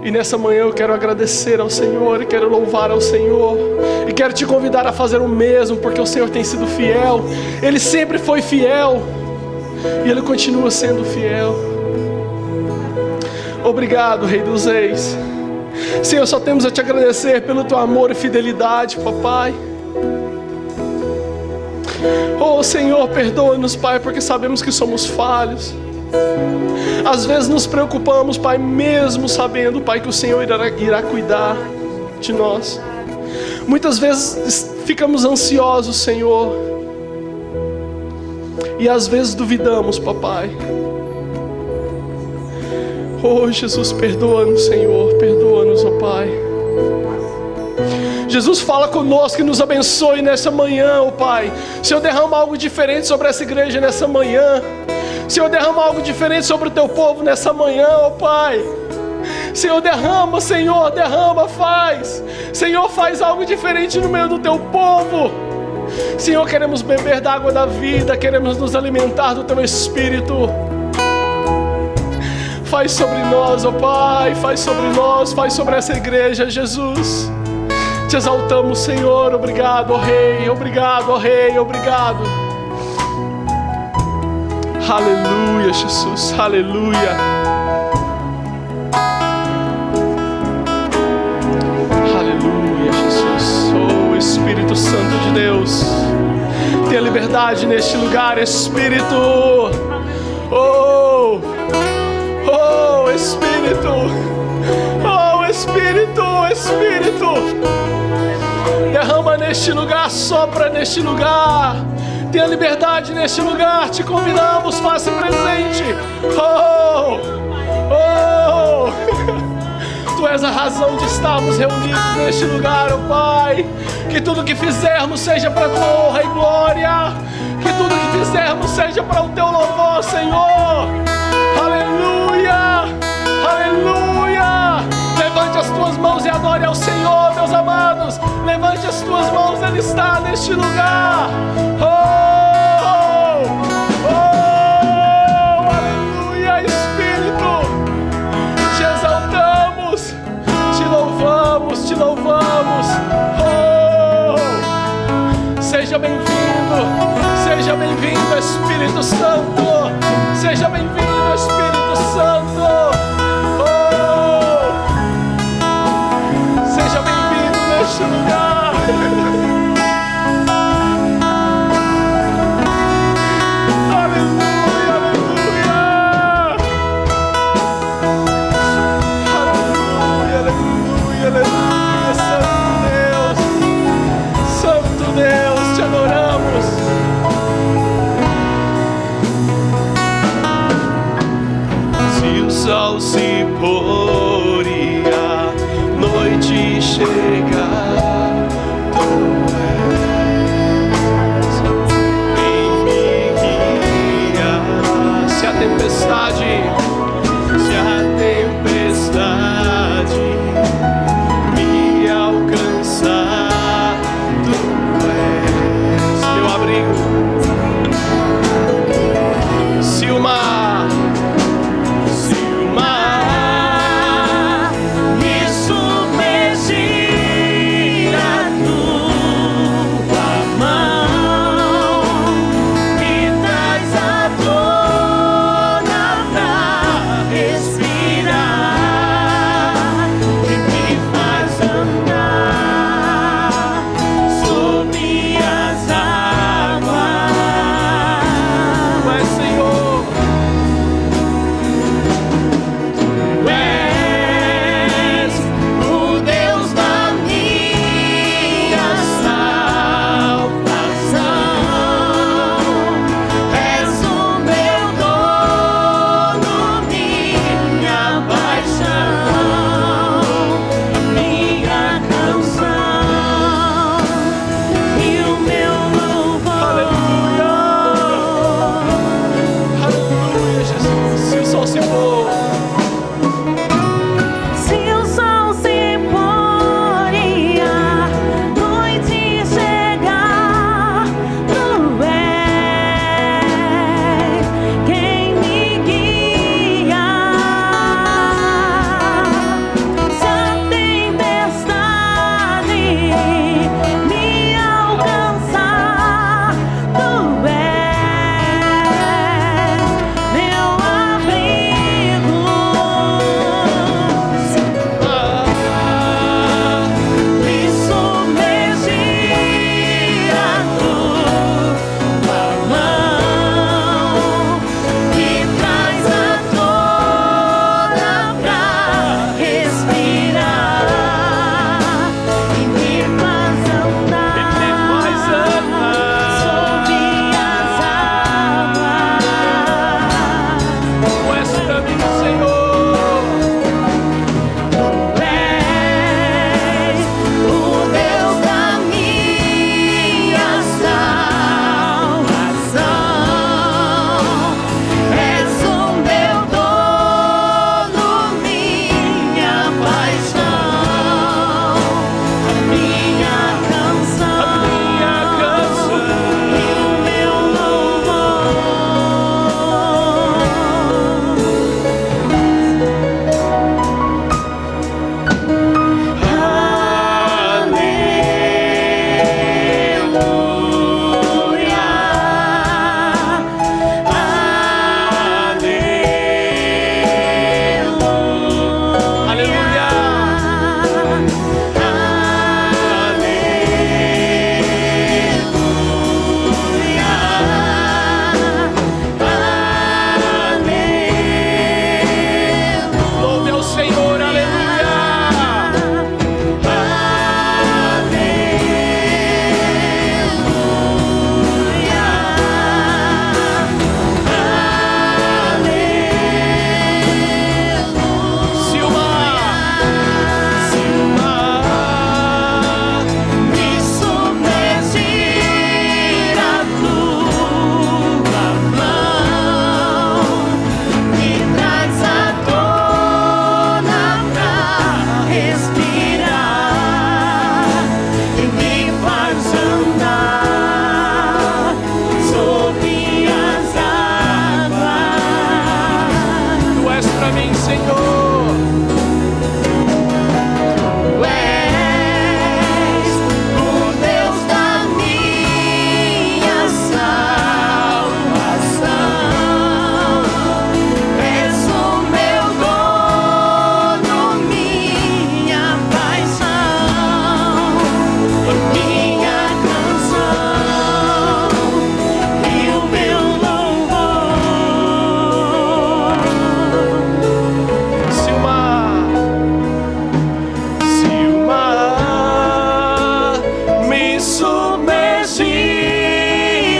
E nessa manhã eu quero agradecer ao Senhor, e quero louvar ao Senhor, e quero te convidar a fazer o mesmo, porque o Senhor tem sido fiel. Ele sempre foi fiel, e Ele continua sendo fiel. Obrigado, Rei dos Reis. Senhor, só temos a te agradecer pelo teu amor e fidelidade, papai. Oh, Senhor, perdoa-nos, Pai, porque sabemos que somos falhos. Às vezes nos preocupamos, Pai, mesmo sabendo, Pai, que o Senhor irá cuidar de nós. Muitas vezes ficamos ansiosos, Senhor, e às vezes duvidamos, papai. Oh, Jesus, perdoa-nos, Senhor, perdoa-nos, ó Pai. Jesus, fala conosco e nos abençoe nessa manhã, ó Pai. Senhor, derrama algo diferente sobre essa igreja nessa manhã. Senhor, derrama algo diferente sobre o teu povo nessa manhã, ó Pai. Senhor, derrama, Senhor, derrama, faz. Senhor, faz algo diferente no meio do teu povo. Senhor, queremos beber da água da vida, queremos nos alimentar do teu Espírito. Faz sobre nós, ó Pai, faz sobre nós, faz sobre essa igreja, Jesus. Te exaltamos, Senhor, obrigado, ó Rei, obrigado, ó Rei, obrigado. Aleluia, Jesus, aleluia. Aleluia, Jesus. Oh, Espírito Santo de Deus, tenha liberdade neste lugar, Espírito. Oh, oh, Espírito. Oh, Espírito, Espírito. Derrama neste lugar, sopra neste lugar. Tenha liberdade neste lugar, te convidamos, faça presente. Oh, oh. Tu és a razão de estarmos reunidos neste lugar, oh Pai. Que tudo que fizermos seja para a tua honra e glória. Que tudo que fizermos seja para o teu louvor, Senhor. Aleluia, aleluia. Levante as tuas mãos e adore ao Senhor, meus amados. Levante as tuas mãos, Ele está neste lugar. Aleluia, Espírito. Te exaltamos, te louvamos, te louvamos. Seja bem-vindo, Espírito Santo. Seja bem-vindo, Espírito Santo. Seja bem-vindo neste lugar. Aleluia, aleluia. Aleluia, aleluia, aleluia. Santo Deus, te adoramos. Se o sol se pôr e a noite chegar, tu és quem me guia. Se a tempestade me alcançar, tu és meu abrigo. Se o mar me submergir, a tua mão me traz a tona pra respirar e me faz andar sobre as águas. Mas, Senhor, Tu és o Deus da minha salvação. És o meu dono, minha paixão, minha canção e o meu louvor. Aleluia, aleluia, Jesus. Se o sol se pôr, Se o sol se pôr e a noite chegar, tu és quem me guia. Senhor. Tu és o Deus da minha salvação. És o meu dono, minha paixão, minha canção e o meu louvor. Se o mar me submergir,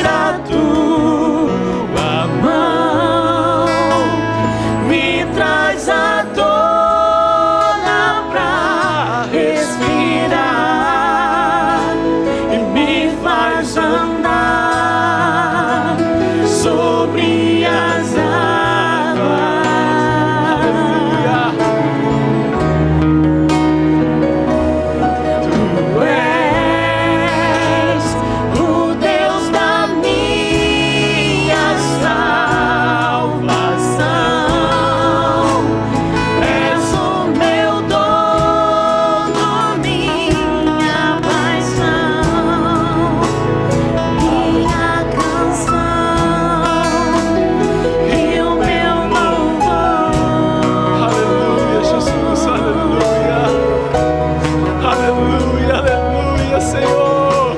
a tua mão me traz à tona pra respirar e me faz andar sobre as águas. Tu és o Deus da minha salvação. És o meu dono, minha paixão, minha canção e o meu louvor. Aleluia, Jesus, aleluia. Aleluia, aleluia, Senhor.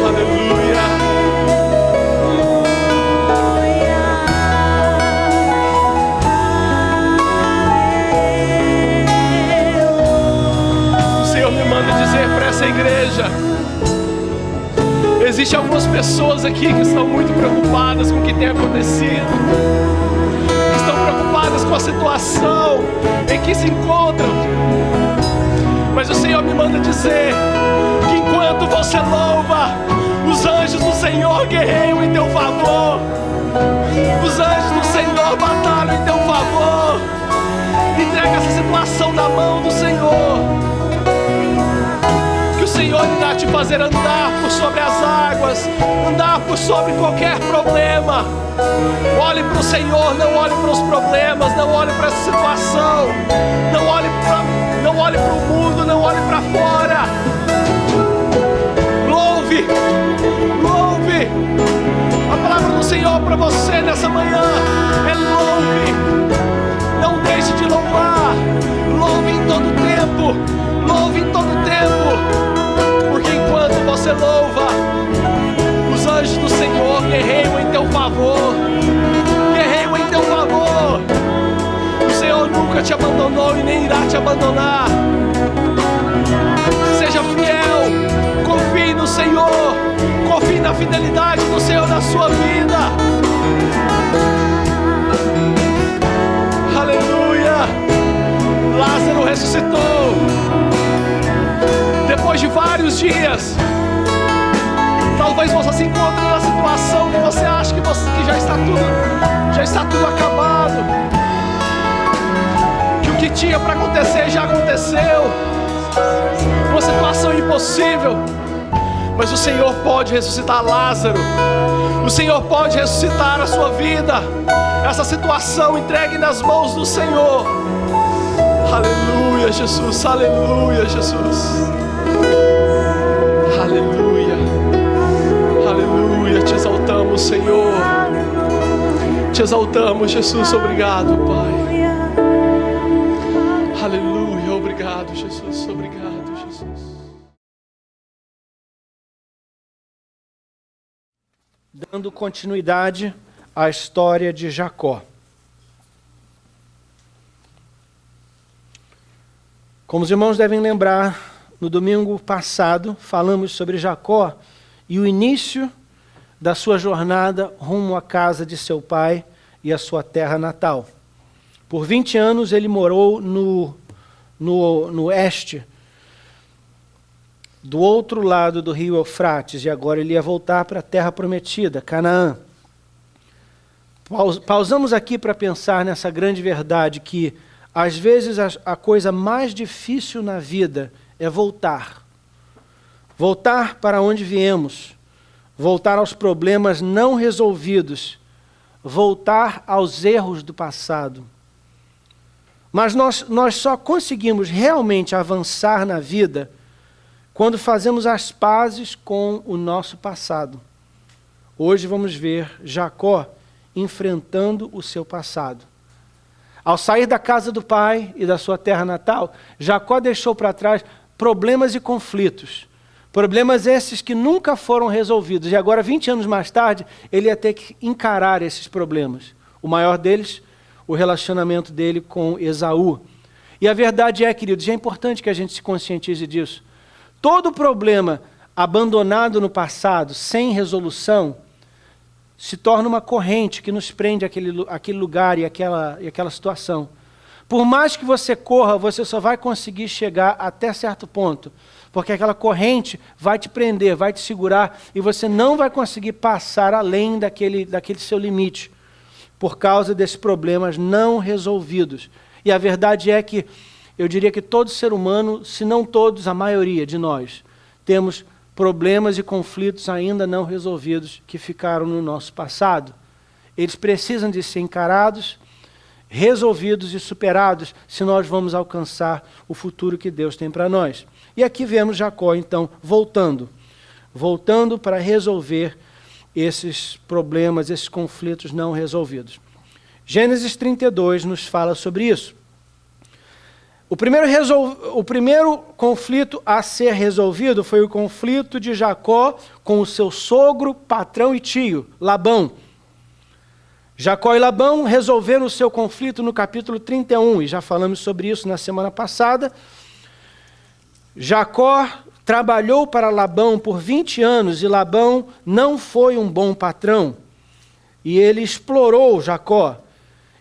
Aleluia. O Senhor me manda dizer para essa igreja: existem algumas pessoas aqui que estão muito preocupadas com o que tem acontecido, estão preocupadas com a situação em que se encontram. Mas o Senhor me manda dizer que enquanto você louva, os anjos do Senhor guerreiam em teu favor. Os anjos do Senhor batalham em teu favor. Entrega essa situação na mão do Senhor, que o Senhor irá te fazer andar por sobre as águas, andar por sobre qualquer problema. Olhe para o Senhor, não olhe para os problemas, não olhe para essa situação, não olhe para o mundo, não olhe para fora. Louve, louve. A palavra do Senhor para você nessa manhã é louve. Não deixe de louvar. Louve em todo tempo, louve em todo tempo, porque enquanto você louva, os anjos do Senhor guerreiam em teu favor, guerreiam em teu favor. O Senhor nunca te abandonou e nem irá te abandonar. Seja fiel, confie no Senhor, confie na fidelidade do Senhor na sua vida. Aleluia. Lázaro ressuscitou depois de vários dias. Talvez você se encontre na situação que você acha que já está tudo acabado, que o que tinha para acontecer já aconteceu, uma situação impossível. Mas o Senhor pode ressuscitar Lázaro. O Senhor pode ressuscitar a sua vida. Essa situação entregue nas mãos do Senhor. Aleluia, Jesus. Aleluia, Jesus. Aleluia. Aleluia. Te exaltamos, Senhor. Te exaltamos, Jesus. Obrigado, Pai. Aleluia. Obrigado, Jesus. Obrigado, Jesus. Dando continuidade à história de Jacó. Como os irmãos devem lembrar, no domingo passado falamos sobre Jacó e o início da sua jornada rumo à casa de seu pai e à sua terra natal. Por 20 anos ele morou no oeste, do outro lado do rio Eufrates, e agora ele ia voltar para a terra prometida, Canaã. Pausamos aqui para pensar nessa grande verdade que, às vezes, a coisa mais difícil na vida é voltar. Voltar para onde viemos, voltar aos problemas não resolvidos, voltar aos erros do passado. Mas nós só conseguimos realmente avançar na vida quando fazemos as pazes com o nosso passado. Hoje vamos ver Jacó enfrentando o seu passado. Ao sair da casa do pai e da sua terra natal, Jacó deixou para trás problemas e conflitos. Problemas esses que nunca foram resolvidos. E agora, 20 anos mais tarde, ele ia ter que encarar esses problemas. O maior deles, o relacionamento dele com Esaú. E a verdade é, queridos, e é importante que a gente se conscientize disso. Todo problema abandonado no passado, sem resolução, se torna uma corrente que nos prende àquele lugar e àquela situação. Por mais que você corra, você só vai conseguir chegar até certo ponto, porque aquela corrente vai te prender, vai te segurar, e você não vai conseguir passar além daquele seu limite, por causa desses problemas não resolvidos. E a verdade é que, eu diria que todo ser humano, se não todos, a maioria de nós, temos problemas e conflitos ainda não resolvidos que ficaram no nosso passado. Eles precisam de ser encarados, resolvidos e superados se nós vamos alcançar o futuro que Deus tem para nós. E aqui vemos Jacó, então, voltando para resolver esses problemas, esses conflitos não resolvidos. Gênesis 32 nos fala sobre isso. O primeiro conflito a ser resolvido foi o conflito de Jacó com o seu sogro, patrão e tio, Labão. Jacó e Labão resolveram o seu conflito no capítulo 31, e já falamos sobre isso na semana passada. Jacó trabalhou para Labão por 20 anos, e Labão não foi um bom patrão, e ele explorou Jacó.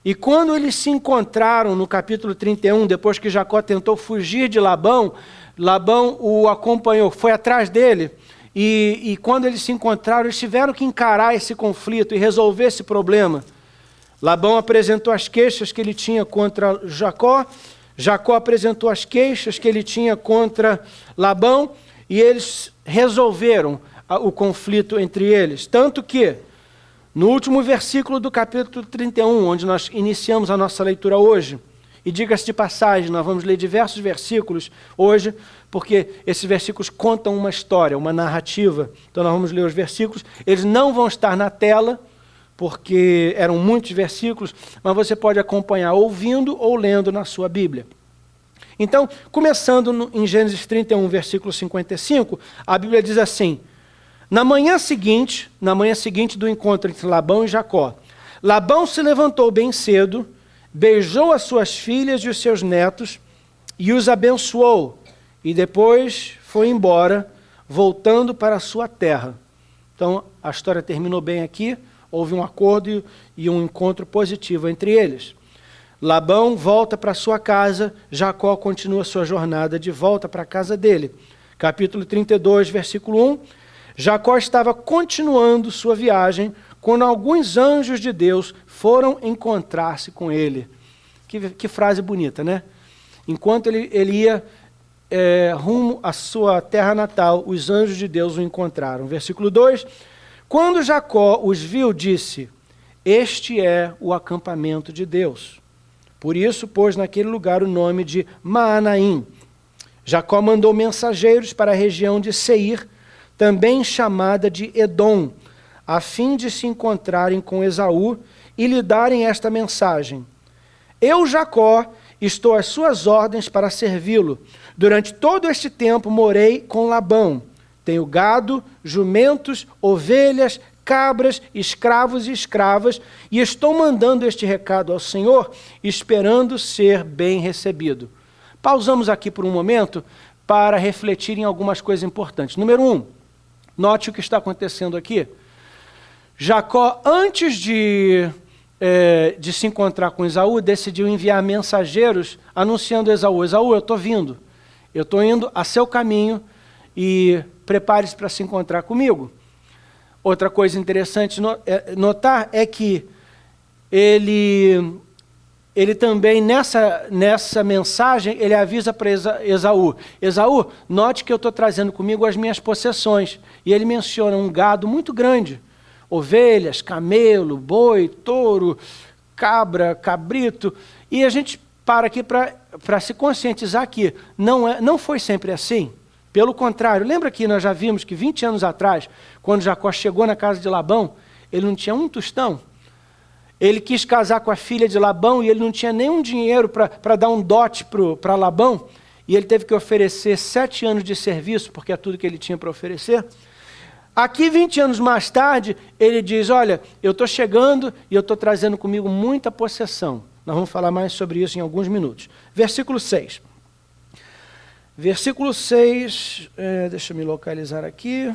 E quando eles se encontraram no capítulo 31, depois que Jacó tentou fugir de Labão, Labão o acompanhou, foi atrás dele, e quando eles se encontraram, eles tiveram que encarar esse conflito e resolver esse problema. Labão apresentou as queixas que ele tinha contra Jacó, Jacó apresentou as queixas que ele tinha contra Labão, e eles resolveram o conflito entre eles. Tanto que, no último versículo do capítulo 31, onde nós iniciamos a nossa leitura hoje, e diga-se de passagem, nós vamos ler diversos versículos hoje, porque esses versículos contam uma história, uma narrativa. Então nós vamos ler os versículos, eles não vão estar na tela, porque eram muitos versículos, mas você pode acompanhar ouvindo ou lendo na sua Bíblia. Então, começando em Gênesis 31, versículo 55, a Bíblia diz assim: Na manhã seguinte do encontro entre Labão e Jacó, Labão se levantou bem cedo, beijou as suas filhas e os seus netos e os abençoou, e depois foi embora, voltando para a sua terra. Então, a história terminou bem aqui, houve um acordo e um encontro positivo entre eles. Labão volta para sua casa, Jacó continua sua jornada de volta para a casa dele. Capítulo 32, versículo 1. Jacó estava continuando sua viagem quando alguns anjos de Deus foram encontrar-se com ele. Que frase bonita, né? Enquanto ele ia rumo à sua terra natal, os anjos de Deus o encontraram. Versículo 2. Quando Jacó os viu, disse: Este é o acampamento de Deus. Por isso, pôs naquele lugar o nome de Maanaim. Jacó mandou mensageiros para a região de Seir, também chamada de Edom, a fim de se encontrarem com Esaú e lhe darem esta mensagem: Eu, Jacó, estou às suas ordens para servi-lo. Durante todo este tempo morei com Labão. Tenho gado, jumentos, ovelhas, cabras, escravos e escravas, e estou mandando este recado ao Senhor, esperando ser bem recebido. Pausamos aqui por um momento para refletir em algumas coisas importantes. Número 1, note o que está acontecendo aqui. Jacó, antes de se encontrar com Esaú, decidiu enviar mensageiros anunciando a Esaú: Esaú, eu estou vindo, eu estou indo a seu caminho e prepare-se para se encontrar comigo. Outra coisa interessante notar é que ele também, nessa mensagem, ele avisa para Esaú: Esaú, note que eu estou trazendo comigo as minhas possessões. E ele menciona um gado muito grande: ovelhas, camelo, boi, touro, cabra, cabrito. E a gente para aqui para se conscientizar que não foi sempre assim. Pelo contrário, lembra que nós já vimos que 20 anos atrás, quando Jacó chegou na casa de Labão, ele não tinha um tostão. Ele quis casar com a filha de Labão e ele não tinha nenhum dinheiro para dar um dote para Labão. E ele teve que oferecer 7 anos de serviço, porque é tudo que ele tinha para oferecer. Aqui, 20 anos mais tarde, ele diz: olha, eu estou chegando e eu estou trazendo comigo muita possessão. Nós vamos falar mais sobre isso em alguns minutos. Versículo 6. Versículo 6, deixa eu me localizar aqui.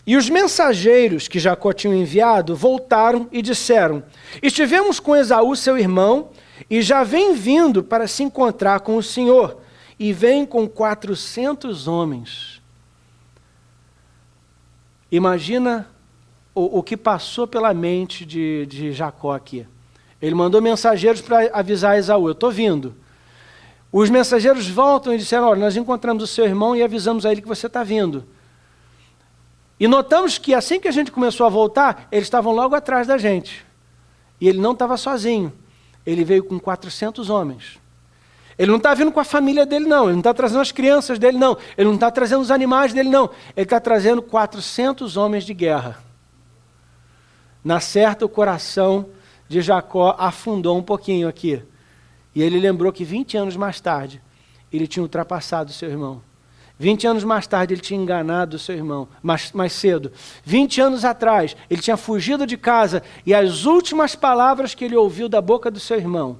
E os mensageiros que Jacó tinha enviado voltaram e disseram: Estivemos com Esaú, seu irmão, e já vem vindo para se encontrar com o Senhor, e vem com 400 homens. Imagina o que passou pela mente de Jacó aqui. Ele mandou mensageiros para avisar Esaú: eu estou vindo. Os mensageiros voltam e disseram: olha, nós encontramos o seu irmão e avisamos a ele que você está vindo. E notamos que assim que a gente começou a voltar, eles estavam logo atrás da gente. E ele não estava sozinho. Ele veio com 400 homens. Ele não está vindo com a família dele, não. Ele não está trazendo as crianças dele, não. Ele não está trazendo os animais dele, não. Ele está trazendo 400 homens de guerra. Na certa, o coração de Jacó afundou um pouquinho aqui. E ele lembrou que 20 anos mais tarde, ele tinha ultrapassado o seu irmão. 20 anos mais tarde, ele tinha enganado o seu irmão, mais cedo. 20 anos atrás, ele tinha fugido de casa, e as últimas palavras que ele ouviu da boca do seu irmão: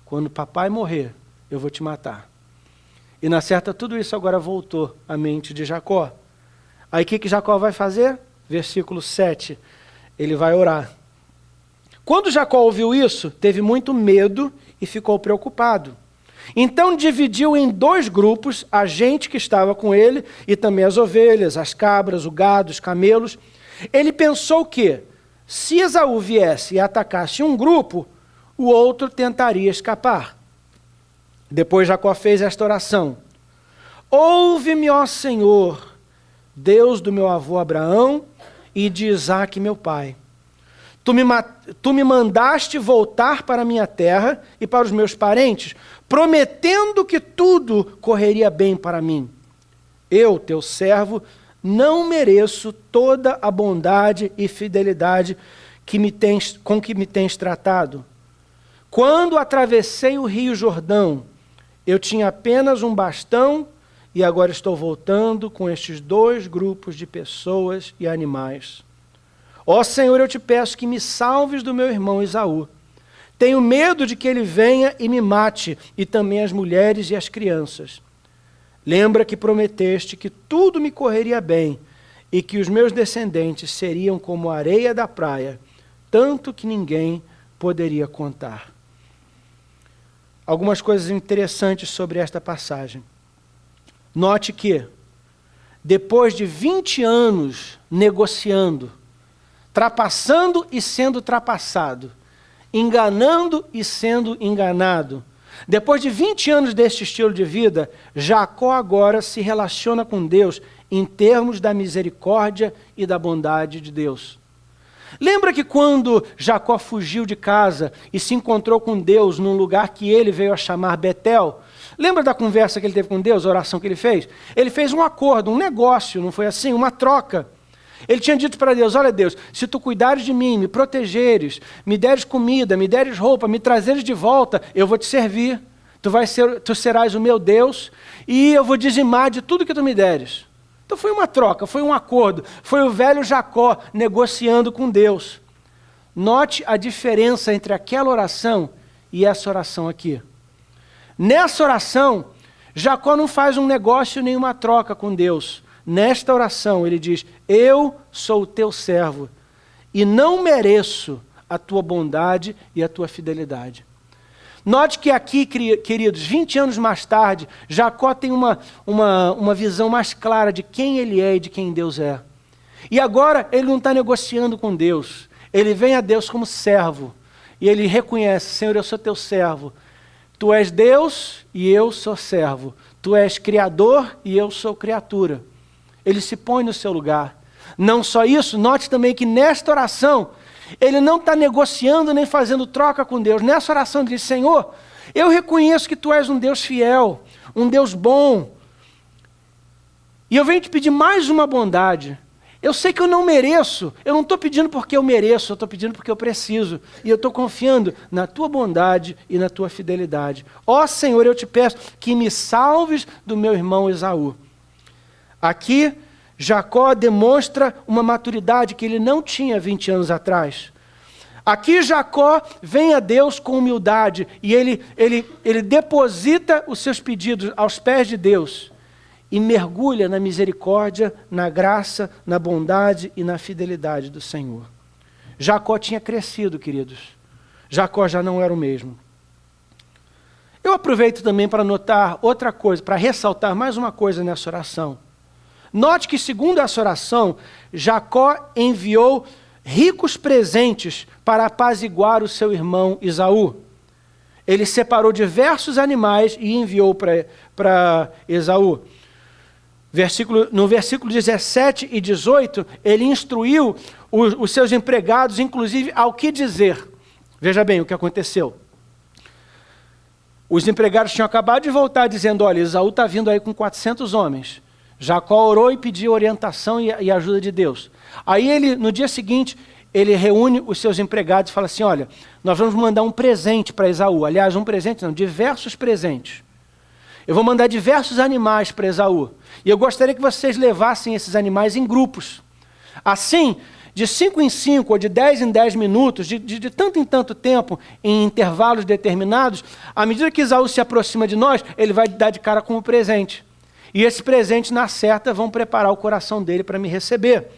quando papai morrer, eu vou te matar. E na certa, tudo isso agora voltou à mente de Jacó. Aí o que Jacó vai fazer? Versículo 7, ele vai orar. Quando Jacó ouviu isso, teve muito medo e ficou preocupado. Então dividiu em 2 grupos a gente que estava com ele e também as ovelhas, as cabras, o gado, os camelos. Ele pensou que, se Esaú viesse e atacasse um grupo, o outro tentaria escapar. Depois Jacó fez esta oração: ouve-me, ó Senhor, Deus do meu avô Abraão e de Isaque meu pai. Tu me mandaste voltar para a minha terra e para os meus parentes, prometendo que tudo correria bem para mim. Eu, teu servo, não mereço toda a bondade e fidelidade com que me tens tratado. Quando atravessei o rio Jordão, eu tinha apenas um bastão e agora estou voltando com estes 2 grupos de pessoas e animais. Ó Senhor, eu te peço que me salves do meu irmão Esaú. Tenho medo de que ele venha e me mate, e também as mulheres e as crianças. Lembra que prometeste que tudo me correria bem, e que os meus descendentes seriam como a areia da praia, tanto que ninguém poderia contar. Algumas coisas interessantes sobre esta passagem. Note que, depois de 20 anos negociando, trapassando e sendo trapassado, enganando e sendo enganado, depois de 20 anos deste estilo de vida, Jacó agora se relaciona com Deus em termos da misericórdia e da bondade de Deus. Lembra que quando Jacó fugiu de casa e se encontrou com Deus num lugar que ele veio a chamar Betel? Lembra da conversa que ele teve com Deus, a oração que ele fez? Ele fez um acordo, um negócio, não foi assim? Uma troca. Ele tinha dito para Deus, olha Deus, se tu cuidares de mim, me protegeres, me deres comida, me deres roupa, me trazeres de volta, eu vou te servir. Tu serás o meu Deus e eu vou dizimar de tudo que tu me deres. Então foi uma troca, foi um acordo, foi o velho Jacó negociando com Deus. Note a diferença entre aquela oração e essa oração aqui. Nessa oração, Jacó não faz um negócio nem uma troca com Deus. Nesta oração ele diz, eu sou o teu servo e não mereço a tua bondade e a tua fidelidade. Note que aqui, queridos, 20 anos mais tarde, Jacó tem uma visão mais clara de quem ele é e de quem Deus é. E agora ele não está negociando com Deus. Ele vem a Deus como servo. E ele reconhece, Senhor, eu sou teu servo. Tu és Deus e eu sou servo. Tu és criador e eu sou criatura. Ele se põe no seu lugar. Não só isso, note também que nesta oração, ele não está negociando nem fazendo troca com Deus. Nessa oração ele diz, Senhor, eu reconheço que tu és um Deus fiel, um Deus bom. E eu venho te pedir mais uma bondade. Eu sei que eu não mereço, eu não estou pedindo porque eu mereço, eu estou pedindo porque eu preciso. E eu estou confiando na tua bondade e na tua fidelidade. Ó Senhor, eu te peço que me salves do meu irmão Esaú. Aqui, Jacó demonstra uma maturidade que ele não tinha 20 anos atrás. Aqui Jacó vem a Deus com humildade e ele deposita os seus pedidos aos pés de Deus e mergulha na misericórdia, na graça, na bondade e na fidelidade do Senhor. Jacó tinha crescido, queridos. Jacó já não era o mesmo. Eu aproveito também para notar outra coisa, para ressaltar mais uma coisa nessa oração. Note que, segundo essa oração, Jacó enviou ricos presentes para apaziguar o seu irmão Esaú. Ele separou diversos animais e enviou para Esaú. No versículo 17 e 18, ele instruiu os seus empregados, inclusive, ao que dizer. Veja bem o que aconteceu. Os empregados tinham acabado de voltar dizendo, olha, Esaú está vindo aí com 400 homens. Jacó orou e pediu orientação e ajuda de Deus. Aí ele, no dia seguinte, ele reúne os seus empregados e fala assim, olha, nós vamos mandar um presente para Esaú. Aliás, um presente não, diversos presentes. Eu vou mandar diversos animais para Esaú. E eu gostaria que vocês levassem esses animais em grupos. Assim, de 5 em 5 ou de 10 em 10 minutos, de tanto em tanto tempo, em intervalos determinados, à medida que Esaú se aproxima de nós, ele vai dar de cara com o presente. E esse presente, na certa, vão preparar o coração dele para me receber.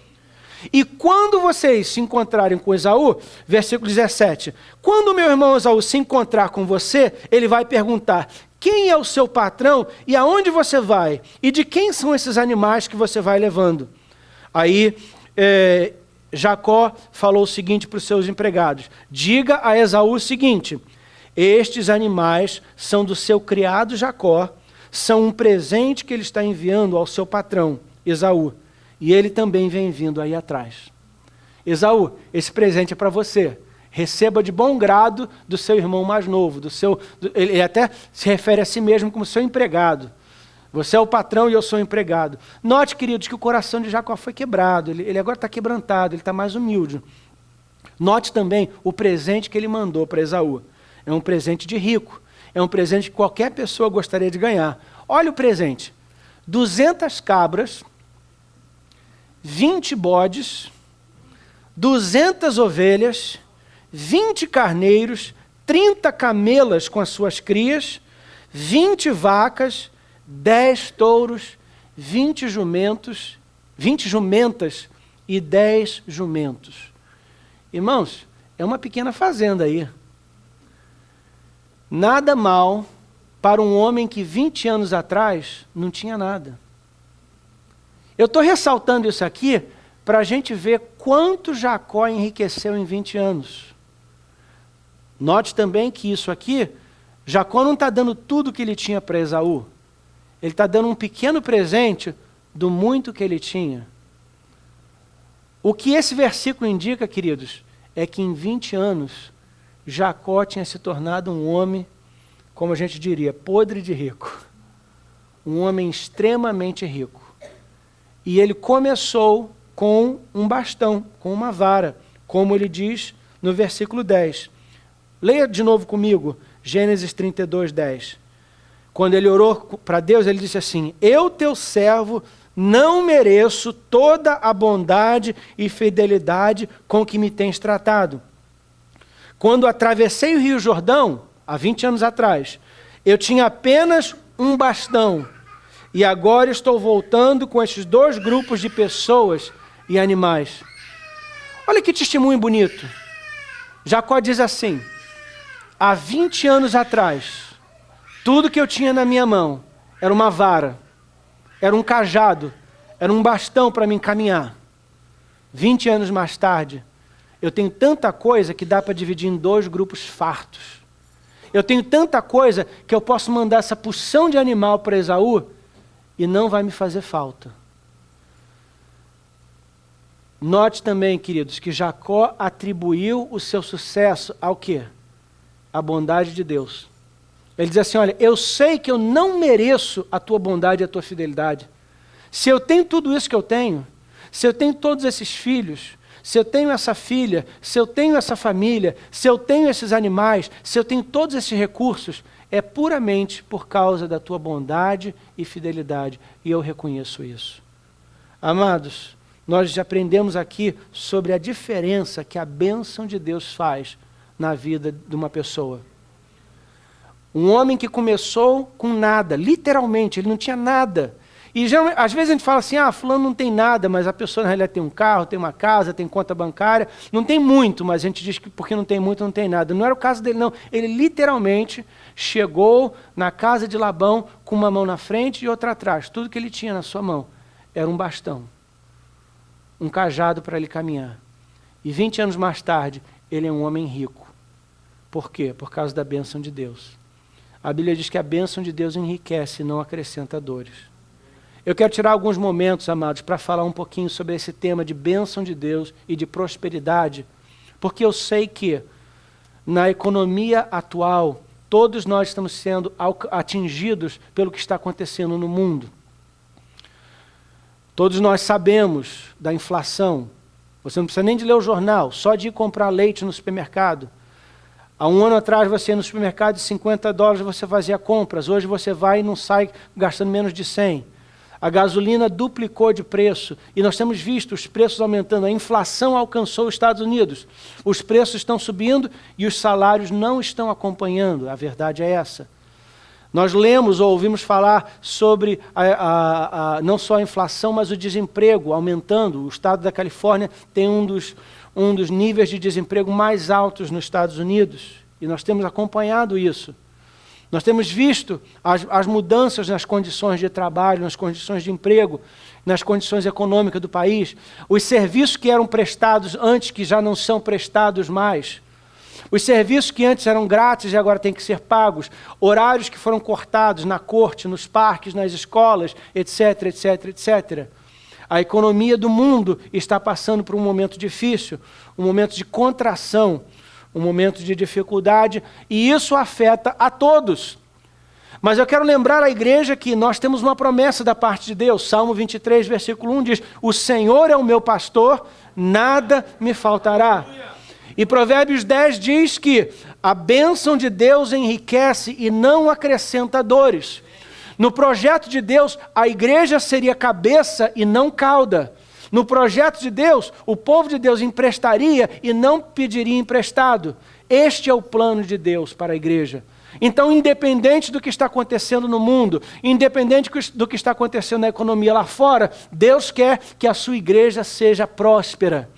E quando vocês se encontrarem com Esaú, versículo 17, quando o meu irmão Esaú se encontrar com você, ele vai perguntar, quem é o seu patrão e aonde você vai? E de quem são esses animais que você vai levando? Aí, Jacó falou o seguinte para os seus empregados, diga a Esaú o seguinte, estes animais são do seu criado Jacó, são um presente que ele está enviando ao seu patrão, Esaú. E ele também vem vindo aí atrás. Esaú, esse presente é para você. Receba de bom grado do seu irmão mais novo. Ele até se refere a si mesmo como seu empregado. Você é o patrão e eu sou o empregado. Note, queridos, que o coração de Jacó foi quebrado. Ele agora está quebrantado, ele está mais humilde. Note também o presente que ele mandou para Esaú. É um presente de rico. É um presente que qualquer pessoa gostaria de ganhar. Olha o presente. 200 cabras, 20 bodes, 200 ovelhas, 20 carneiros, 30 camelas com as suas crias, 20 vacas, 10 touros, 20 jumentas e 10 jumentos. Irmãos, é uma pequena fazenda aí. Nada mal para um homem que 20 anos atrás não tinha nada. Eu estou ressaltando isso aqui para a gente ver quanto Jacó enriqueceu em 20 anos. Note também que isso aqui, Jacó não está dando tudo que ele tinha para Esaú. Ele está dando um pequeno presente do muito que ele tinha. O que esse versículo indica, queridos, é que em 20 anos, Jacó tinha se tornado um homem, como a gente diria, podre de rico. Um homem extremamente rico. E ele começou com um bastão, com uma vara, como ele diz no versículo 10. Leia de novo comigo, Gênesis 32, 10. Quando ele orou para Deus, ele disse assim: eu, teu servo, não mereço toda a bondade e fidelidade com que me tens tratado. Quando atravessei o Rio Jordão, há 20 anos atrás, eu tinha apenas um bastão. E agora estou voltando com esses 2 grupos de pessoas e animais. Olha que testemunho bonito. Jacó diz assim: há 20 anos atrás, tudo que eu tinha na minha mão era uma vara, era um cajado, era um bastão para me encaminhar. 20 anos mais tarde, eu tenho tanta coisa que dá para dividir em 2 grupos fartos. Eu tenho tanta coisa que eu posso mandar essa porção de animal para Esaú e não vai me fazer falta. Note também, queridos, que Jacó atribuiu o seu sucesso ao quê? A bondade de Deus. Ele diz assim: olha, eu sei que eu não mereço a tua bondade e a tua fidelidade. Se eu tenho tudo isso que eu tenho, se eu tenho todos esses filhos, se eu tenho essa filha, se eu tenho essa família, se eu tenho esses animais, se eu tenho todos esses recursos, é puramente por causa da tua bondade e fidelidade. E eu reconheço isso. Amados, nós já aprendemos aqui sobre a diferença que a bênção de Deus faz na vida de uma pessoa. Um homem que começou com nada, literalmente, ele não tinha nada. E geralmente, às vezes a gente fala assim: fulano não tem nada, mas a pessoa na realidade tem um carro, tem uma casa, tem conta bancária, não tem muito, mas a gente diz que porque não tem muito, não tem nada. Não era o caso dele, não. Ele literalmente chegou na casa de Labão com uma mão na frente e outra atrás. Tudo que ele tinha na sua mão era um bastão, um cajado para ele caminhar. E 20 anos mais tarde, ele é um homem rico. Por quê? Por causa da bênção de Deus. A Bíblia diz que a bênção de Deus enriquece e não acrescenta dores. Eu quero tirar alguns momentos, amados, para falar um pouquinho sobre esse tema de bênção de Deus e de prosperidade, porque eu sei que na economia atual, todos nós estamos sendo atingidos pelo que está acontecendo no mundo. Todos nós sabemos da inflação. Você não precisa nem de ler o jornal, só de ir comprar leite no supermercado. Há um ano atrás você ia no supermercado de $50 você fazia compras. Hoje você vai e não sai gastando menos de 100. A gasolina duplicou de preço e nós temos visto os preços aumentando. A inflação alcançou os Estados Unidos. Os preços estão subindo e os salários não estão acompanhando. A verdade é essa. Nós lemos ou ouvimos falar sobre não só a inflação, mas o desemprego aumentando. O estado da Califórnia tem um dos níveis de desemprego mais altos nos Estados Unidos. E nós temos acompanhado isso. Nós temos visto as mudanças nas condições de trabalho, nas condições de emprego, nas condições econômicas do país. Os serviços que eram prestados antes, que já não são prestados mais. Os serviços que antes eram grátis e agora têm que ser pagos. Horários que foram cortados na corte, nos parques, nas escolas, etc, etc, etc. A economia do mundo está passando por um momento difícil, um momento de contração, um momento de dificuldade, e isso afeta a todos. Mas eu quero lembrar à igreja que nós temos uma promessa da parte de Deus. Salmo 23, versículo 1 diz: o Senhor é o meu pastor, nada me faltará. E Provérbios 10 diz que a bênção de Deus enriquece e não acrescenta dores. No projeto de Deus, a igreja seria cabeça e não cauda. No projeto de Deus, o povo de Deus emprestaria e não pediria emprestado. Este é o plano de Deus para a igreja. Então, independente do que está acontecendo no mundo, independente do que está acontecendo na economia lá fora, Deus quer que a sua igreja seja próspera.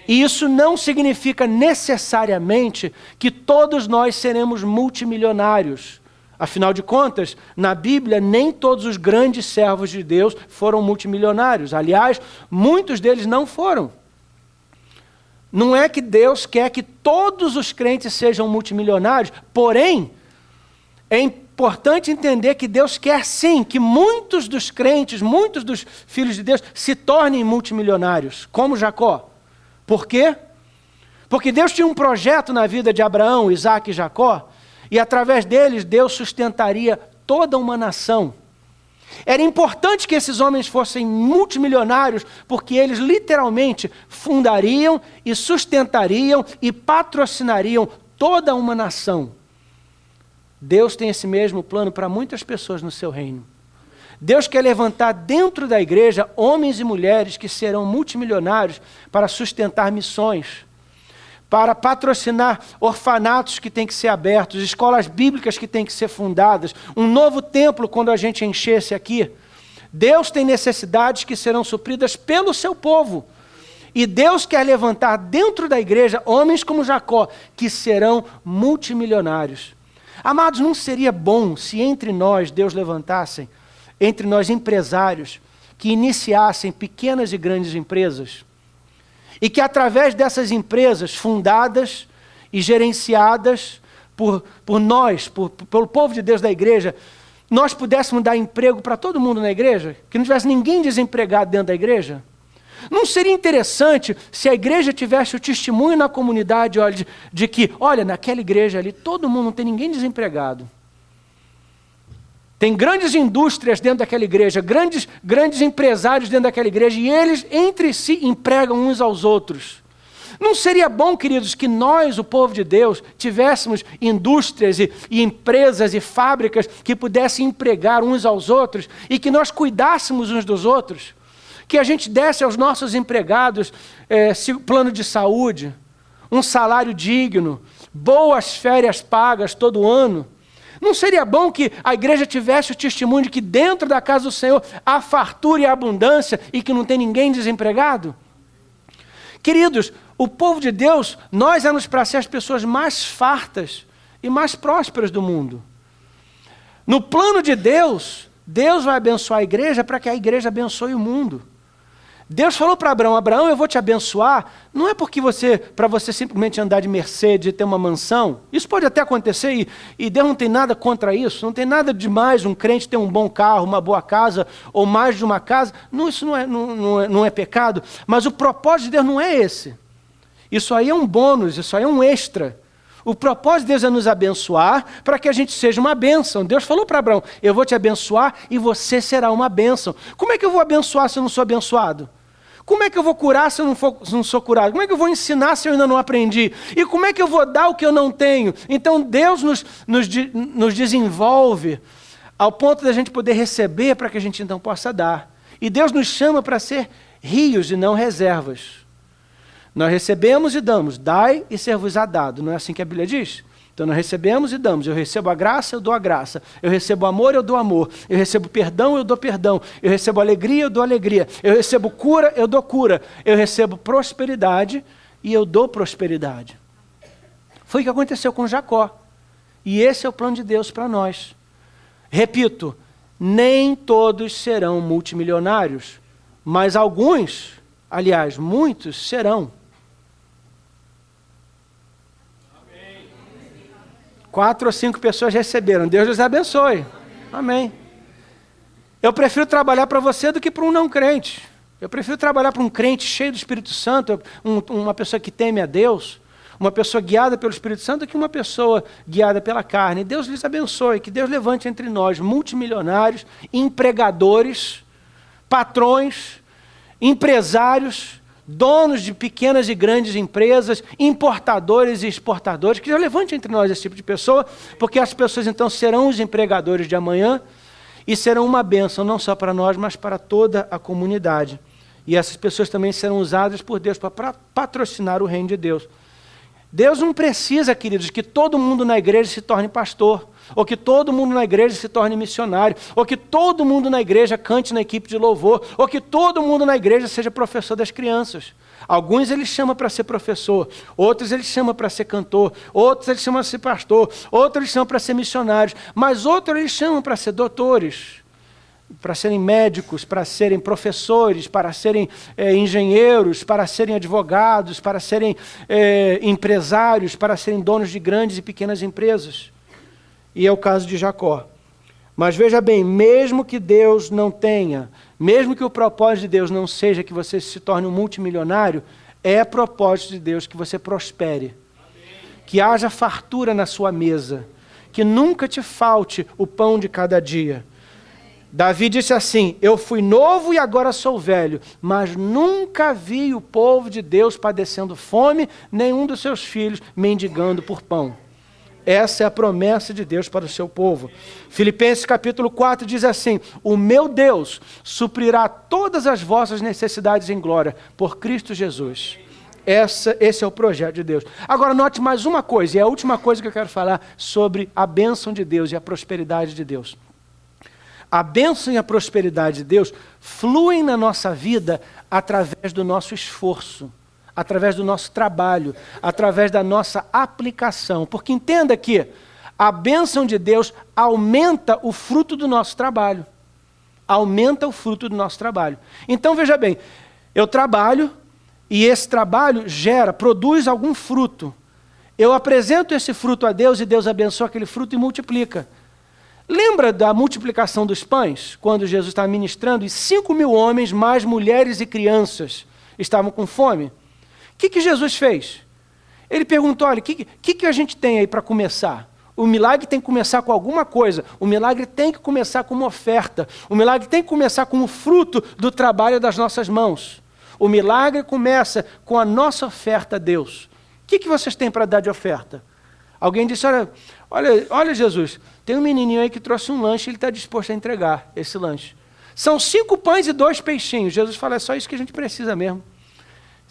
E isso não significa necessariamente que todos nós seremos multimilionários. Afinal de contas, na Bíblia, nem todos os grandes servos de Deus foram multimilionários. Aliás, muitos deles não foram. Não é que Deus quer que todos os crentes sejam multimilionários, porém, importante entender que Deus quer sim que muitos dos crentes, muitos dos filhos de Deus se tornem multimilionários, como Jacó. Por quê? Porque Deus tinha um projeto na vida de Abraão, Isaac e Jacó, e através deles Deus sustentaria toda uma nação. Era importante que esses homens fossem multimilionários, porque eles literalmente fundariam e sustentariam e patrocinariam toda uma nação. Deus tem esse mesmo plano para muitas pessoas no seu reino. Deus quer levantar dentro da igreja homens e mulheres que serão multimilionários para sustentar missões, para patrocinar orfanatos que têm que ser abertos, escolas bíblicas que têm que ser fundadas, um novo templo quando a gente encher esse aqui. Deus tem necessidades que serão supridas pelo seu povo. E Deus quer levantar dentro da igreja homens como Jacó, que serão multimilionários. Amados, não seria bom se entre nós Deus levantasse, entre nós empresários, que iniciassem pequenas e grandes empresas, e que através dessas empresas fundadas e gerenciadas por nós, pelo povo de Deus da igreja, nós pudéssemos dar emprego para todo mundo na igreja? Que não tivesse ninguém desempregado dentro da igreja? Não seria interessante se a igreja tivesse o testemunho na comunidade, olha, de que, olha, naquela igreja ali, todo mundo, não tem ninguém desempregado. Tem grandes indústrias dentro daquela igreja, grandes empresários dentro daquela igreja, e eles entre si empregam uns aos outros. Não seria bom, queridos, que nós, o povo de Deus, tivéssemos indústrias e empresas e fábricas que pudessem empregar uns aos outros e que nós cuidássemos uns dos outros? Que a gente desse aos nossos empregados plano de saúde, um salário digno, boas férias pagas todo ano. Não seria bom que a igreja tivesse o testemunho de que dentro da casa do Senhor há fartura e abundância e que não tem ninguém desempregado? Queridos, o povo de Deus, nós éramos para ser as pessoas mais fartas e mais prósperas do mundo. No plano de Deus, Deus vai abençoar a igreja para que a igreja abençoe o mundo. Deus falou para Abraão, Abraão, eu vou te abençoar, não é porque para você simplesmente andar de Mercedes e ter uma mansão. Isso pode até acontecer e Deus não tem nada contra isso, não tem nada demais um crente ter um bom carro, uma boa casa ou mais de uma casa. Não, isso não é pecado, mas o propósito de Deus não é esse. Isso aí é um bônus, isso aí é um extra. O propósito de Deus é nos abençoar para que a gente seja uma bênção. Deus falou para Abraão, eu vou te abençoar e você será uma bênção. Como é que eu vou abençoar se eu não sou abençoado? Como é que eu vou curar se eu não sou curado? Como é que eu vou ensinar se eu ainda não aprendi? E como é que eu vou dar o que eu não tenho? Então Deus nos desenvolve ao ponto da gente poder receber para que a gente então possa dar. E Deus nos chama para ser rios e não reservas. Nós recebemos e damos, dai e ser-vos-á dado. Não é assim que a Bíblia diz? Então nós recebemos e damos. Eu recebo a graça, eu dou a graça. Eu recebo amor, eu dou amor. Eu recebo perdão, eu dou perdão. Eu recebo alegria, eu dou alegria. Eu recebo cura, eu dou cura. Eu recebo prosperidade e eu dou prosperidade. Foi o que aconteceu com Jacó. E esse é o plano de Deus para nós. Repito, nem todos serão multimilionários, mas alguns, aliás, muitos serão. 4 ou 5 pessoas receberam. Deus os abençoe. Amém. Eu prefiro trabalhar para você do que para um não crente. Eu prefiro trabalhar para um crente cheio do Espírito Santo, uma pessoa que teme a Deus, uma pessoa guiada pelo Espírito Santo, do que uma pessoa guiada pela carne. Deus lhes abençoe, que Deus levante entre nós multimilionários, empregadores, patrões, empresários, donos de pequenas e grandes empresas, importadores e exportadores, que já levante entre nós esse tipo de pessoa, porque as pessoas então serão os empregadores de amanhã e serão uma bênção, não só para nós, mas para toda a comunidade. E essas pessoas também serão usadas por Deus para patrocinar o reino de Deus. Deus não precisa, queridos, que todo mundo na igreja se torne pastor, ou que todo mundo na igreja se torne missionário, ou que todo mundo na igreja cante na equipe de louvor, ou que todo mundo na igreja seja professor das crianças. Alguns ele chama para ser professor, outros ele chama para ser cantor, outros ele chama para ser pastor, outros ele chama para ser missionários, mas outros ele chama para ser doutores, para serem médicos, para serem professores, para serem engenheiros, para serem advogados, para serem empresários, para serem donos de grandes e pequenas empresas. E é o caso de Jacó. Mas veja bem, mesmo que Deus não tenha, mesmo que o propósito de Deus não seja que você se torne um multimilionário, é propósito de Deus que você prospere. Que haja fartura na sua mesa. Que nunca te falte o pão de cada dia. Davi disse assim: eu fui novo e agora sou velho, mas nunca vi o povo de Deus padecendo fome, nenhum dos seus filhos mendigando por pão. Essa é a promessa de Deus para o seu povo. Filipenses capítulo 4 diz assim: o meu Deus suprirá todas as vossas necessidades em glória, por Cristo Jesus. Esse é o projeto de Deus. Agora note mais uma coisa, e é a última coisa que eu quero falar sobre a bênção de Deus e a prosperidade de Deus. A bênção e a prosperidade de Deus fluem na nossa vida através do nosso esforço, através do nosso trabalho, através da nossa aplicação. Porque entenda que a bênção de Deus aumenta o fruto do nosso trabalho. Aumenta o fruto do nosso trabalho. Então veja bem, eu trabalho e esse trabalho produz algum fruto. Eu apresento esse fruto a Deus e Deus abençoa aquele fruto e multiplica. Lembra da multiplicação dos pães? Quando Jesus estava ministrando e 5.000 homens, mais mulheres e crianças, estavam com fome. O que Jesus fez? Ele perguntou: olha, o que a gente tem aí para começar? O milagre tem que começar com alguma coisa. O milagre tem que começar com uma oferta. O milagre tem que começar com o fruto do trabalho das nossas mãos. O milagre começa com a nossa oferta a Deus. O que vocês têm para dar de oferta? Alguém disse: olha Jesus, tem um menininho aí que trouxe um lanche, ele está disposto a entregar esse lanche. São 5 pães e 2 peixinhos. Jesus fala: é só isso que a gente precisa mesmo.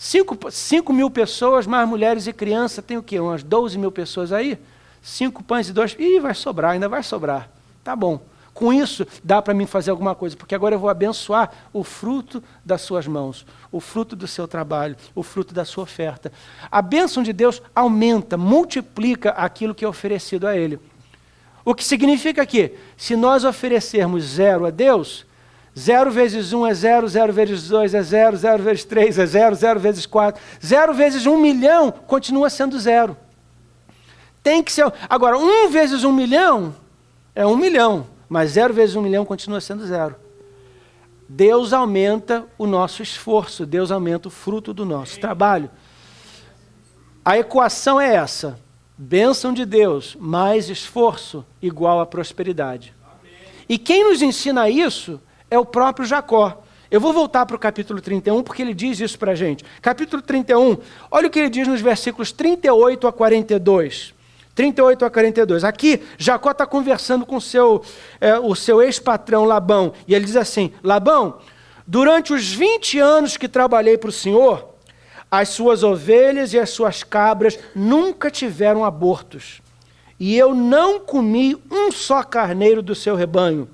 5.000 pessoas, mais mulheres e crianças, tem o quê? Umas 12.000 pessoas aí? 5 pães e 2... Ih, vai sobrar, ainda vai sobrar. Tá bom. Com isso, dá para mim fazer alguma coisa, porque agora eu vou abençoar o fruto das suas mãos, o fruto do seu trabalho, o fruto da sua oferta. A bênção de Deus aumenta, multiplica aquilo que é oferecido a Ele. O que significa que, se nós oferecermos 0 a Deus, 0 vezes 1 é 0, 0 vezes 2 é 0, 0 vezes 3 é 0, 0 vezes 4, 0 vezes 1 milhão continua sendo 0. Tem que ser... Agora, 1 vezes 1 milhão é 1 milhão, mas 0 vezes 1 milhão continua sendo 0. Deus aumenta o nosso esforço, Deus aumenta o fruto do nosso trabalho. A equação é essa: bênção de Deus mais esforço igual a prosperidade. E quem nos ensina isso é o próprio Jacó. Eu vou voltar para o capítulo 31, porque ele diz isso para a gente. Capítulo 31, olha o que ele diz nos versículos 38 a 42. 38 a 42. Aqui, Jacó está conversando com o seu ex-patrão Labão. E ele diz assim: Labão, durante os 20 anos que trabalhei para o Senhor, as suas ovelhas e as suas cabras nunca tiveram abortos. E eu não comi um só carneiro do seu rebanho.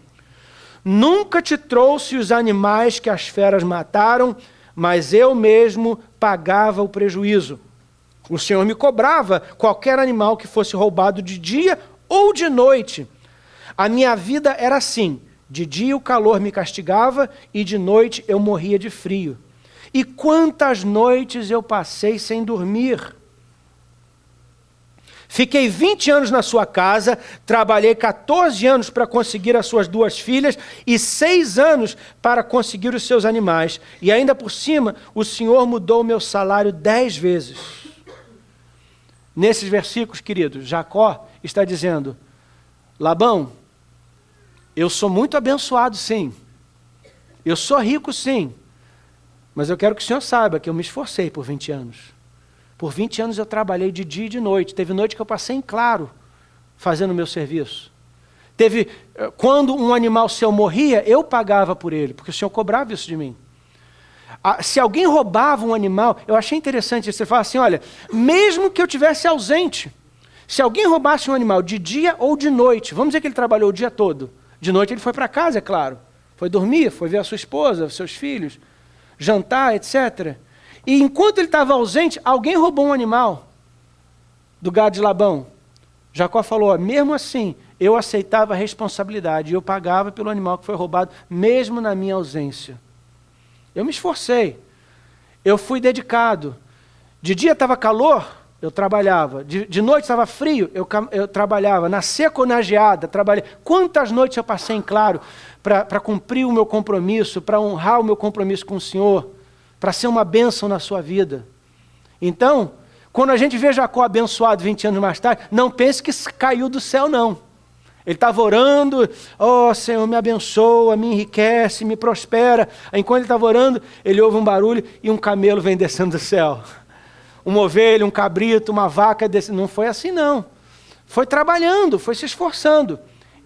Nunca te trouxe os animais que as feras mataram, mas eu mesmo pagava o prejuízo. O Senhor me cobrava qualquer animal que fosse roubado de dia ou de noite. A minha vida era assim: de dia o calor me castigava e de noite eu morria de frio. E quantas noites eu passei sem dormir. Fiquei 20 anos na sua casa, trabalhei 14 anos para conseguir as suas 2 filhas e 6 anos para conseguir os seus animais. E ainda por cima, o Senhor mudou o meu salário 10 vezes. Nesses versículos, queridos, Jacó está dizendo: Labão, eu sou muito abençoado, sim. Eu sou rico, sim. Mas eu quero que o senhor saiba que eu me esforcei por 20 anos. Por 20 anos eu trabalhei de dia e de noite. Teve noite que eu passei em claro fazendo o meu serviço. Quando um animal seu morria, eu pagava por ele, porque o senhor cobrava isso de mim. Se alguém roubava um animal, eu achei interessante isso. Você fala assim: olha, mesmo que eu tivesse ausente, se alguém roubasse um animal de dia ou de noite, vamos dizer que ele trabalhou o dia todo. De noite ele foi para casa, é claro. Foi dormir, foi ver a sua esposa, seus filhos, jantar, etc. E enquanto ele estava ausente, alguém roubou um animal do gado de Labão. Jacó falou: mesmo assim, eu aceitava a responsabilidade, eu pagava pelo animal que foi roubado, mesmo na minha ausência. Eu me esforcei, eu fui dedicado. De dia estava calor, eu trabalhava. De noite estava frio, eu trabalhava. Na seca ou na geada, trabalhei. Quantas noites eu passei em claro para cumprir o meu compromisso, para honrar o meu compromisso com o Senhor, para ser uma bênção na sua vida. Então, quando a gente vê Jacó abençoado 20 anos mais tarde, não pense que caiu do céu, não. Ele estava orando, ó Senhor, me abençoa, me enriquece, me prospera. Aí, enquanto ele estava orando, ele ouve um barulho e um camelo vem descendo do céu. Uma ovelha, um cabrito, uma vaca descendo. Não foi assim, não. Foi trabalhando, foi se esforçando.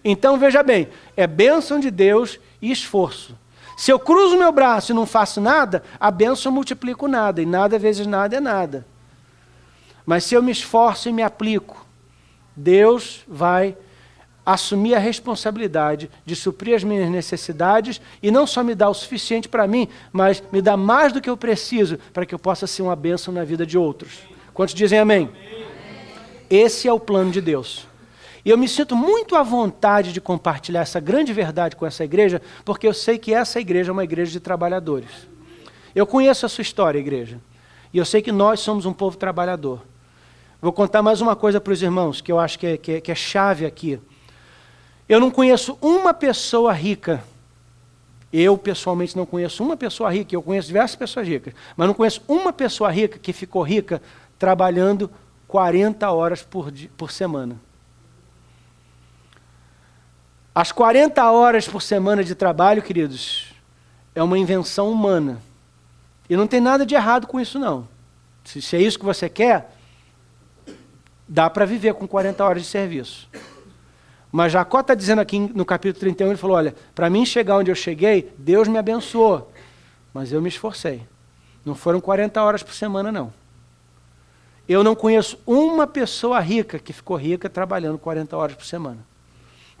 Então, veja bem, é bênção de Deus e esforço. Se eu cruzo meu braço e não faço nada, a bênção eu multiplico nada, e nada vezes nada é nada. Mas se eu me esforço e me aplico, Deus vai assumir a responsabilidade de suprir as minhas necessidades e não só me dar o suficiente para mim, mas me dar mais do que eu preciso para que eu possa ser uma bênção na vida de outros. Quantos dizem amém? Esse é o plano de Deus. E eu me sinto muito à vontade de compartilhar essa grande verdade com essa igreja, porque eu sei que essa igreja é uma igreja de trabalhadores. Eu conheço a sua história, igreja, e eu sei que nós somos um povo trabalhador. Vou contar mais uma coisa para os irmãos, que eu acho que é chave aqui. Eu não conheço uma pessoa rica. Eu, pessoalmente, não conheço uma pessoa rica. Eu conheço diversas pessoas ricas. Mas não conheço uma pessoa rica que ficou rica trabalhando 40 horas por semana. As 40 horas por semana de trabalho, queridos, é uma invenção humana. E não tem nada de errado com isso, não. Se é isso que você quer, dá para viver com 40 horas de serviço. Mas Jacó está dizendo aqui no capítulo 31, ele falou, olha, para mim chegar onde eu cheguei, Deus me abençoou, mas eu me esforcei. Não foram 40 horas por semana, não. Eu não conheço uma pessoa rica que ficou rica trabalhando 40 horas por semana.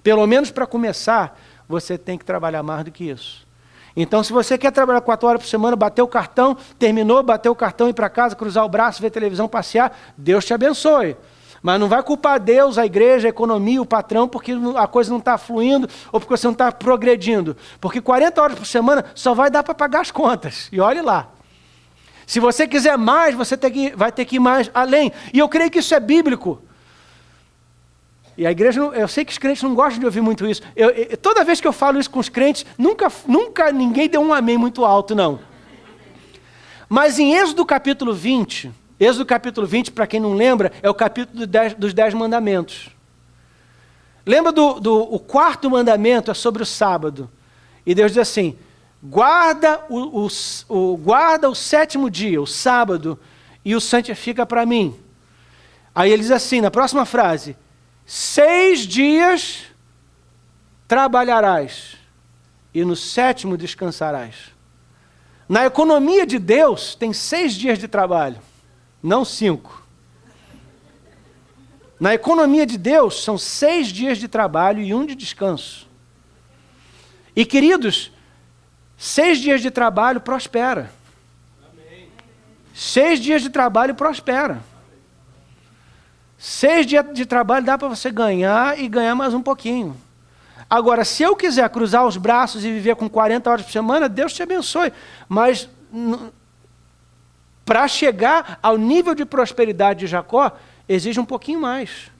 Pelo menos para começar, você tem que trabalhar mais do que isso. Então, se você quer trabalhar 4 horas por semana, bater o cartão, terminou, bater o cartão, ir para casa, cruzar o braço, ver televisão, passear, Deus te abençoe. Mas não vai culpar Deus, a igreja, a economia, o patrão, porque a coisa não está fluindo ou porque você não está progredindo. Porque 40 horas por semana só vai dar para pagar as contas. E olhe lá. Se você quiser mais, você vai ter que ir mais além. E eu creio que isso é bíblico. E a igreja, eu sei que os crentes não gostam de ouvir muito isso. Toda vez que eu falo isso com os crentes, nunca ninguém deu um amém muito alto, não. Mas em Êxodo capítulo 20... Êxodo capítulo 20, para quem não lembra, é o capítulo dos 10 mandamentos. Lembra o quarto mandamento, é sobre o sábado. E Deus diz assim, guarda o 7º dia, o sábado, e o santifica para mim. Aí ele diz assim, na próxima frase, 6 dias trabalharás, e no 7º descansarás. Na economia de Deus, tem 6 dias de trabalho. Não 5. Na economia de Deus, são 6 dias de trabalho e 1 de descanso. E, queridos, 6 dias de trabalho prospera. 6 dias de trabalho prospera. 6 dias de trabalho dá para você ganhar e ganhar mais um pouquinho. Agora, se eu quiser cruzar os braços e viver com 40 horas por semana, Deus te abençoe. Mas para chegar ao nível de prosperidade de Jacó, exige um pouquinho mais.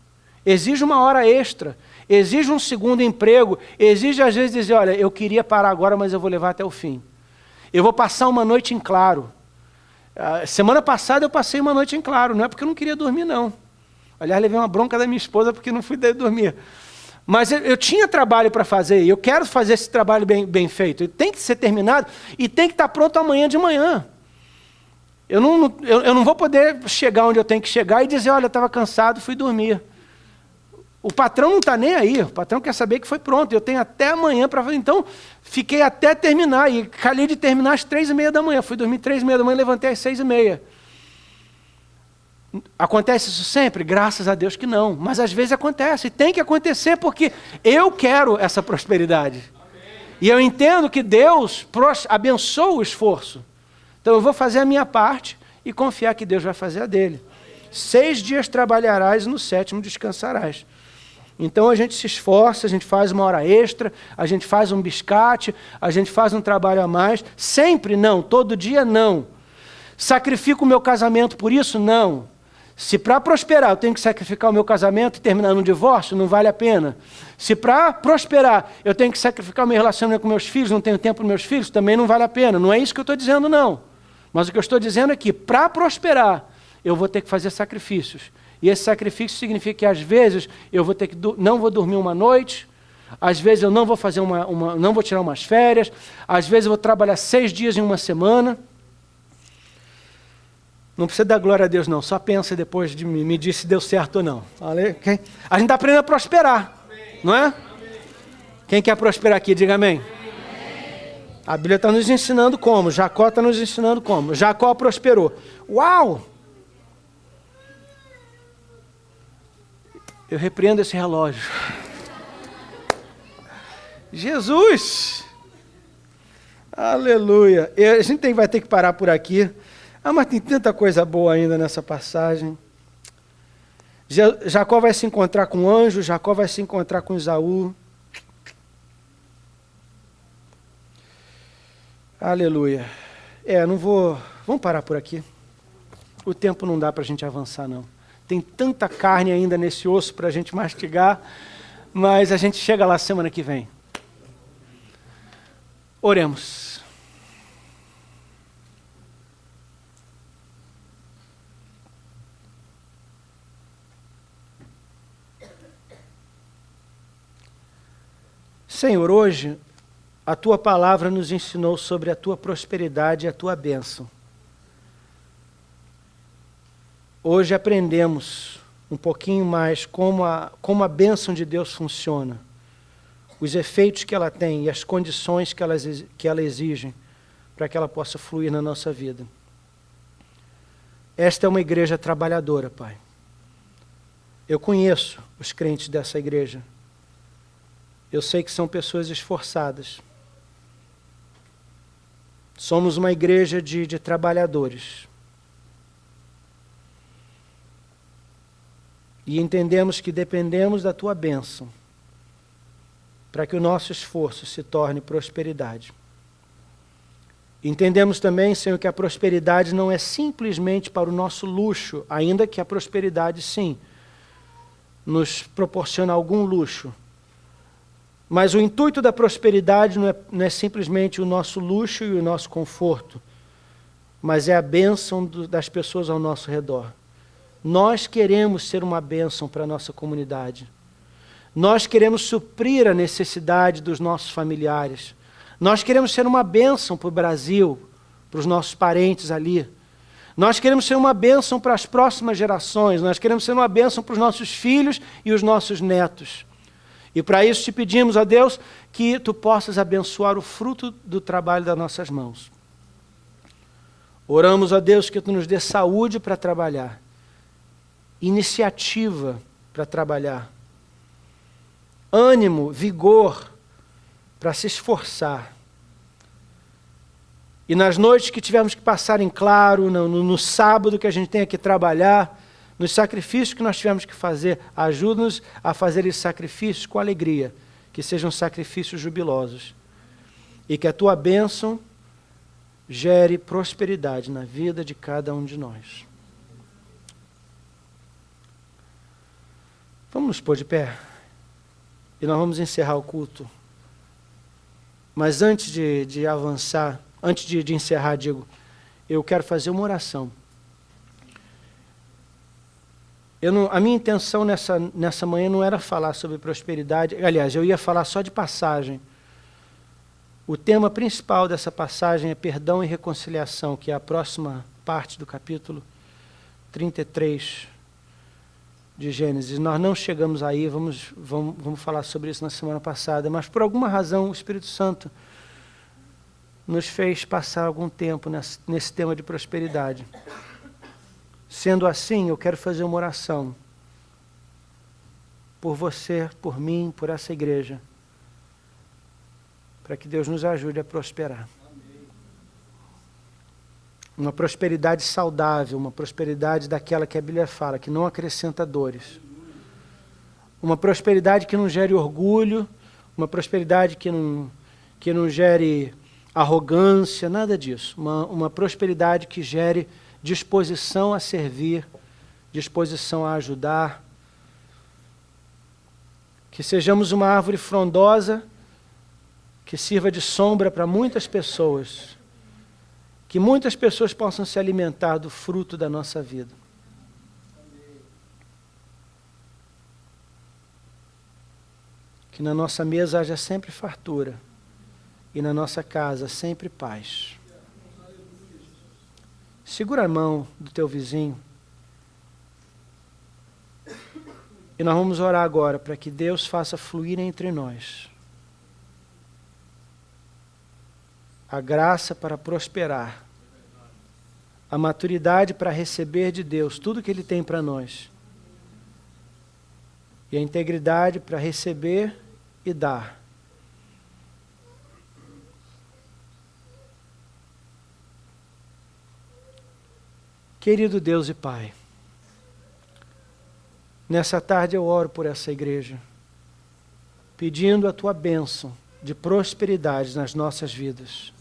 Exige uma hora extra. Exige um segundo emprego. Exige, às vezes, dizer, olha, eu queria parar agora, mas eu vou levar até o fim. Eu vou passar uma noite em claro. Semana passada eu passei uma noite em claro. Não é porque eu não queria dormir, não. Aliás, levei uma bronca da minha esposa porque não fui dormir. Mas eu tinha trabalho para fazer. E eu quero fazer esse trabalho bem feito. Ele tem que ser terminado e tem que estar pronto amanhã de manhã. Eu não vou poder chegar onde eu tenho que chegar e dizer, olha, eu estava cansado, fui dormir. O patrão não está nem aí, o patrão quer saber que foi pronto, eu tenho até amanhã para fazer. Então, fiquei até terminar, e calhei de terminar às 3h30 da manhã. Fui dormir 3h30 da manhã, levantei às 6h30. Acontece isso sempre? Graças a Deus que não. Mas às vezes acontece, e tem que acontecer porque eu quero essa prosperidade. Amém. E eu entendo que Deus abençoa o esforço. Então eu vou fazer a minha parte e confiar que Deus vai fazer a dele. 6 dias trabalharás e no 7º descansarás. Então a gente se esforça, a gente faz uma hora extra, a gente faz um biscate, a gente faz um trabalho a mais. Sempre não, todo dia não. Sacrifico o meu casamento por isso? Não. Se para prosperar eu tenho que sacrificar o meu casamento e terminar num divórcio, não vale a pena. Se para prosperar eu tenho que sacrificar o meu relacionamento com meus filhos, não tenho tempo para meus filhos, também não vale a pena. Não é isso que eu estou dizendo, não. Mas o que eu estou dizendo é que para prosperar eu vou ter que fazer sacrifícios. E esse sacrifício significa que às vezes eu vou ter que não vou dormir uma noite, às vezes eu não vou fazer não vou tirar umas férias, às vezes eu vou trabalhar 6 dias em uma semana. Não precisa dar glória a Deus, não. Só pensa depois de me dizer se deu certo ou não. Okay? A gente está aprendendo a prosperar. Amém. Não é? Amém. Quem quer prosperar aqui, diga amém. Amém. A Bíblia está nos ensinando como. Jacó está nos ensinando como. Jacó prosperou. Uau! Eu repreendo esse relógio. Jesus! Aleluia! A gente vai ter que parar por aqui. Mas tem tanta coisa boa ainda nessa passagem. Jacó vai se encontrar com o anjo, Jacó vai se encontrar com Esaú. Aleluia. Não vou... Vamos parar por aqui. O tempo não dá para a gente avançar, não. Tem tanta carne ainda nesse osso para a gente mastigar, mas a gente chega lá semana que vem. Oremos. Senhor, hoje a Tua palavra nos ensinou sobre a Tua prosperidade e a Tua bênção. Hoje aprendemos um pouquinho mais como a bênção de Deus funciona, os efeitos que ela tem e as condições que ela exige para que ela possa fluir na nossa vida. Esta é uma igreja trabalhadora, Pai. Eu conheço os crentes dessa igreja. Eu sei que são pessoas esforçadas. Somos uma igreja de trabalhadores. E entendemos que dependemos da Tua bênção para que o nosso esforço se torne prosperidade. Entendemos também, Senhor, que a prosperidade não é simplesmente para o nosso luxo, ainda que a prosperidade, sim, nos proporciona algum luxo. Mas o intuito da prosperidade não é simplesmente o nosso luxo e o nosso conforto, mas é a bênção das pessoas ao nosso redor. Nós queremos ser uma bênção para a nossa comunidade. Nós queremos suprir a necessidade dos nossos familiares. Nós queremos ser uma bênção para o Brasil, para os nossos parentes ali. Nós queremos ser uma bênção para as próximas gerações. Nós queremos ser uma bênção para os nossos filhos e os nossos netos. E para isso te pedimos, ó Deus, que Tu possas abençoar o fruto do trabalho das nossas mãos. Oramos, ó Deus, que Tu nos dê saúde para trabalhar, iniciativa para trabalhar, ânimo, vigor para se esforçar. E nas noites que tivermos que passar em claro, no sábado que a gente tenha que trabalhar, nos sacrifícios que nós tivemos que fazer, ajuda-nos a fazer esses sacrifícios com alegria, que sejam sacrifícios jubilosos. E que a Tua bênção gere prosperidade na vida de cada um de nós. Vamos nos pôr de pé e nós vamos encerrar o culto. Mas antes de avançar, antes de encerrar, eu quero fazer uma oração. A minha intenção nessa manhã não era falar sobre prosperidade. Aliás, eu ia falar só de passagem. O tema principal dessa passagem é perdão e reconciliação, que é a próxima parte do capítulo 33 de Gênesis. Nós não chegamos aí, vamos falar sobre isso na semana passada, mas por alguma razão o Espírito Santo nos fez passar algum tempo nesse tema de prosperidade. Sendo assim, eu quero fazer uma oração por você, por mim, por essa igreja, para que Deus nos ajude a prosperar. Uma prosperidade saudável, uma prosperidade daquela que a Bíblia fala, que não acrescenta dores. Uma prosperidade que não gere orgulho, uma prosperidade que não gere arrogância, nada disso. Uma prosperidade que gere disposição a servir disposição a ajudar. Que sejamos uma árvore frondosa que sirva de sombra para muitas pessoas. Que muitas pessoas possam se alimentar do fruto da nossa vida. Que na nossa mesa haja sempre fartura e na nossa casa sempre paz. Segura a mão do teu vizinho e nós vamos orar agora para que Deus faça fluir entre nós a graça para prosperar, a maturidade para receber de Deus tudo que Ele tem para nós e a integridade para receber e dar. Querido Deus e Pai, nessa tarde eu oro por essa igreja, pedindo a Tua bênção de prosperidade nas nossas vidas.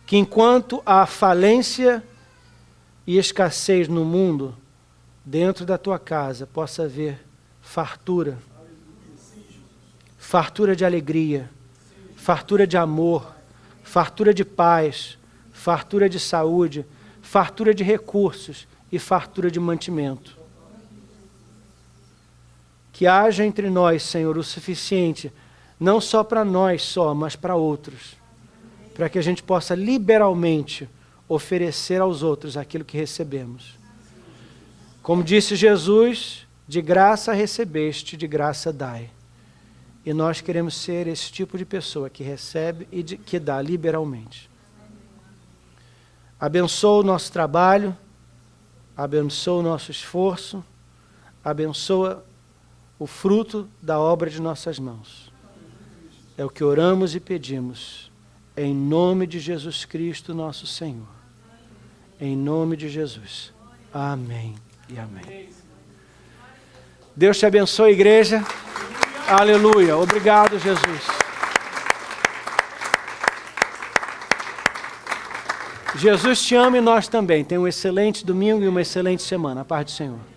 Que enquanto há falência e escassez no mundo, dentro da Tua casa possa haver fartura. Fartura de alegria, fartura de amor, fartura de paz, fartura de saúde, fartura de recursos e fartura de mantimento. Que haja entre nós, Senhor, o suficiente, não só para nós mas para outros, para que a gente possa liberalmente oferecer aos outros aquilo que recebemos. Como disse Jesus, de graça recebeste, de graça dai. E nós queremos ser esse tipo de pessoa que recebe e que dá liberalmente. Abençoa o nosso trabalho, abençoa o nosso esforço, abençoa o fruto da obra de nossas mãos. É o que oramos e pedimos, em nome de Jesus Cristo, nosso Senhor. Em nome de Jesus. Amém e amém. Deus te abençoe, igreja. Aleluia. Obrigado, Jesus. Jesus te ama e nós também. Tenha um excelente domingo e uma excelente semana. A paz do Senhor.